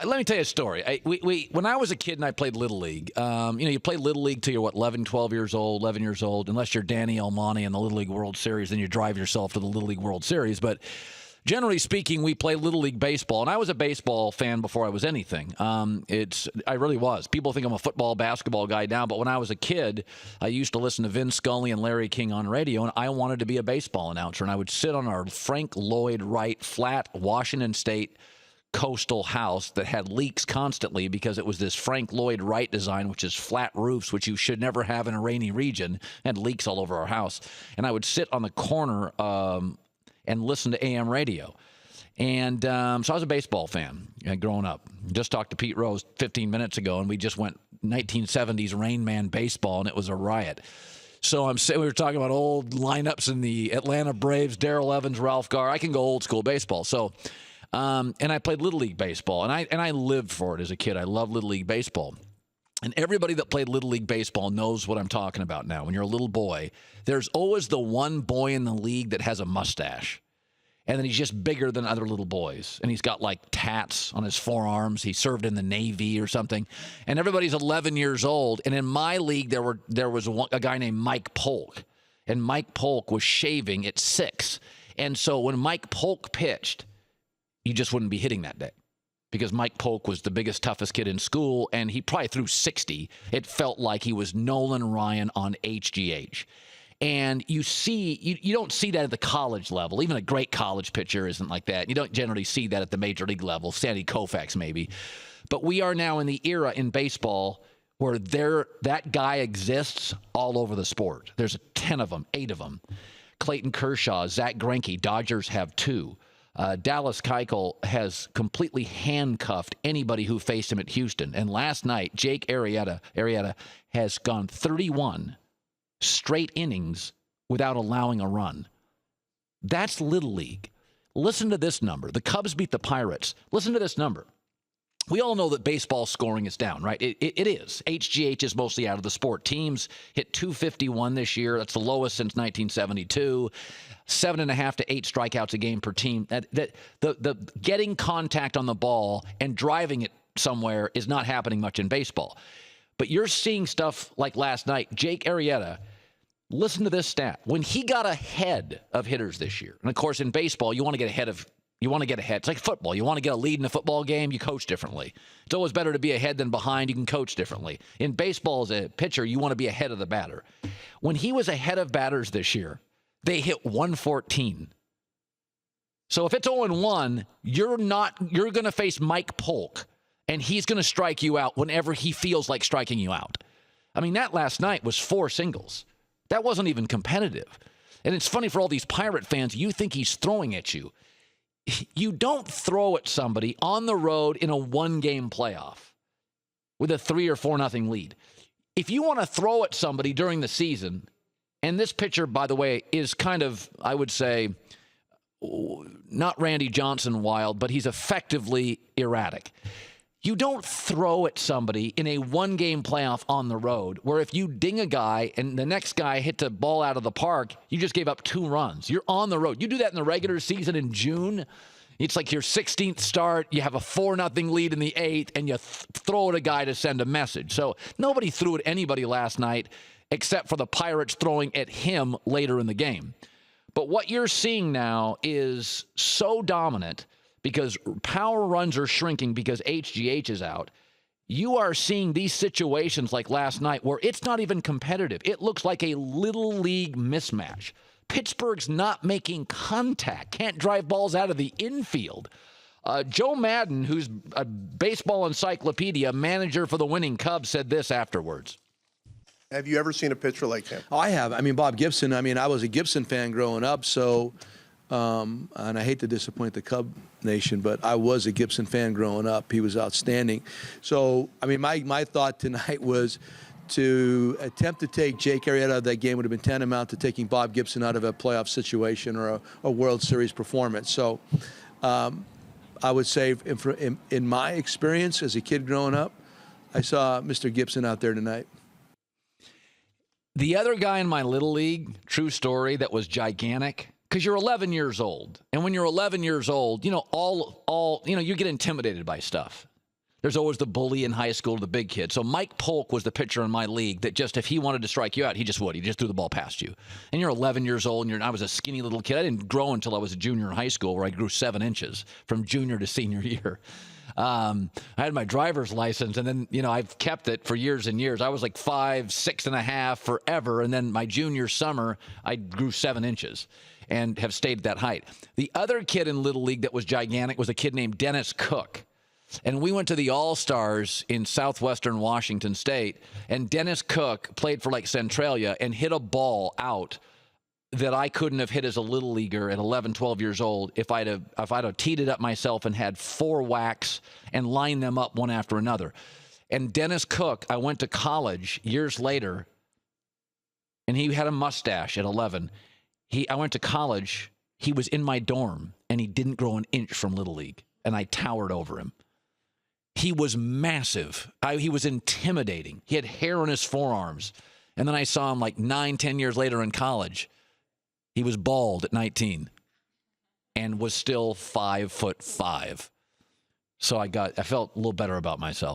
let me tell you a story. When I was a kid and I played Little League, you play Little League till you're, 11 years old, unless you're Danny Almonte in the Little League World Series, then you drive yourself to the Little League World Series. But generally speaking, we play Little League baseball, and I was a baseball fan before I was anything. I really was. People think I'm a football, basketball guy now, but when I was a kid, I used to listen to Vince Scully and Larry King on radio, and I wanted to be a baseball announcer, and I would sit on our Frank Lloyd Wright flat Washington State coastal house that had leaks constantly because it was this Frank Lloyd Wright design, which is flat roofs, which you should never have in a rainy region, and leaks all over our house. And I would sit on the corner and listen to AM radio. And so I was a baseball fan growing up. Just talked to Pete Rose 15 minutes ago, and we just went 1970s Rain Man baseball, and it was a riot. So we were talking about old lineups in the Atlanta Braves, Darrell Evans, Ralph Garr. I can go old school baseball. So, and I played Little League baseball, and I lived for it as a kid. I loved Little League baseball. And everybody that played Little League baseball knows what I'm talking about now. When you're a little boy, there's always the one boy in the league that has a mustache. And then he's just bigger than other little boys. And he's got like tats on his forearms. He served in the Navy or something. And everybody's 11 years old. And in my league, there was a guy named Mike Polk. And Mike Polk was shaving at 6. And so when Mike Polk pitched, you just wouldn't be hitting that day. Because Mike Polk was the biggest, toughest kid in school, and he probably threw 60. It felt like he was Nolan Ryan on HGH. And you don't see that at the college level. Even a great college pitcher isn't like that. You don't generally see that at the major league level. Sandy Koufax maybe. But we are now in the era in baseball where that guy exists all over the sport. There's 10 of them, 8 of them. Clayton Kershaw, Zach Greinke, Dodgers have 2. Dallas Keuchel has completely handcuffed anybody who faced him at Houston. And last night, Jake Arrieta has gone 31 straight innings without allowing a run. That's Little League. Listen to this number. The Cubs beat the Pirates. Listen to this number. We all know that baseball scoring is down, right? It is. HGH is mostly out of the sport. Teams hit 251 this year. That's the lowest since 1972. 7.5 to 8 strikeouts a game per team. The getting contact on the ball and driving it somewhere is not happening much in baseball. But you're seeing stuff like last night. Jake Arrieta, listen to this stat. When he got ahead of hitters this year, and of course in baseball, you want to get ahead. It's like football. You want to get a lead in a football game, you coach differently. It's always better to be ahead than behind. You can coach differently. In baseball, as a pitcher, you want to be ahead of the batter. When he was ahead of batters this year, they hit 114. So if it's 0-1, you're going to face Mike Polk, and he's going to strike you out whenever he feels like striking you out. I mean, that last night was 4 singles. That wasn't even competitive. And it's funny for all these Pirate fans, you think he's throwing at you. You don't throw at somebody on the road in a 1-game playoff with a 3 or 4-0 lead. If you want to throw at somebody during the season, and this pitcher, by the way, is kind of, I would say, not Randy Johnson wild, but he's effectively erratic. You don't throw at somebody in a 1-game playoff on the road where if you ding a guy and the next guy hit the ball out of the park, you just gave up 2 runs. You're on the road. You do that in the regular season in June. It's like your 16th start. You have a 4-0 lead in the 8th, and you throw at a guy to send a message. So nobody threw at anybody last night except for the Pirates throwing at him later in the game. But what you're seeing now is so dominant because power runs are shrinking because HGH is out. You are seeing these situations like last night where it's not even competitive. It looks like a little league mismatch. Pittsburgh's not making contact, can't drive balls out of the infield. Joe Maddon, who's a baseball encyclopedia manager for the winning Cubs, said this afterwards. Have you ever seen a pitcher like him? Oh, I have. I mean, Bob Gibson. I mean, I was a Gibson fan growing up, so, and I hate to disappoint the Cub Nation, but I was a Gibson fan growing up. He was outstanding. So, I mean, my thought tonight was to attempt to take Jake Arrieta out of that game would have been tantamount to taking Bob Gibson out of a playoff situation or a World Series performance. So, I would say, in my experience as a kid growing up, I saw Mr. Gibson out there tonight. The other guy in my little league, true story, that was gigantic, because you're 11 years old. And when you're 11 years old, you know, you get intimidated by stuff. There's always the bully in high school, the big kid. So Mike Polk was the pitcher in my league that just, if he wanted to strike you out, he just would. He just threw the ball past you. And you're 11 years old, and I was a skinny little kid. I didn't grow until I was a junior in high school, where I grew 7 inches from junior to senior year. I had my driver's license, and then, I've kept it for years and years. I was like 5', 6.5" forever. And then my junior summer, I grew 7 inches and have stayed at that height. The other kid in Little League that was gigantic was a kid named Dennis Cook. And we went to the All-Stars in southwestern Washington State, and Dennis Cook played for like Centralia and hit a ball out that I couldn't have hit as a little leaguer at 11, 12 years old if I'd have teed it up myself and had 4 whacks and lined them up one after another. And Dennis Cook, I went to college years later, and he had a mustache at 11. I went to college, he was in my dorm, and he didn't grow an inch from Little League, and I towered over him. He was massive. He was intimidating. He had hair on his forearms. And then I saw him like 9, 10 years later in college. He was bald at 19 and was still 5'5". So I felt a little better about myself.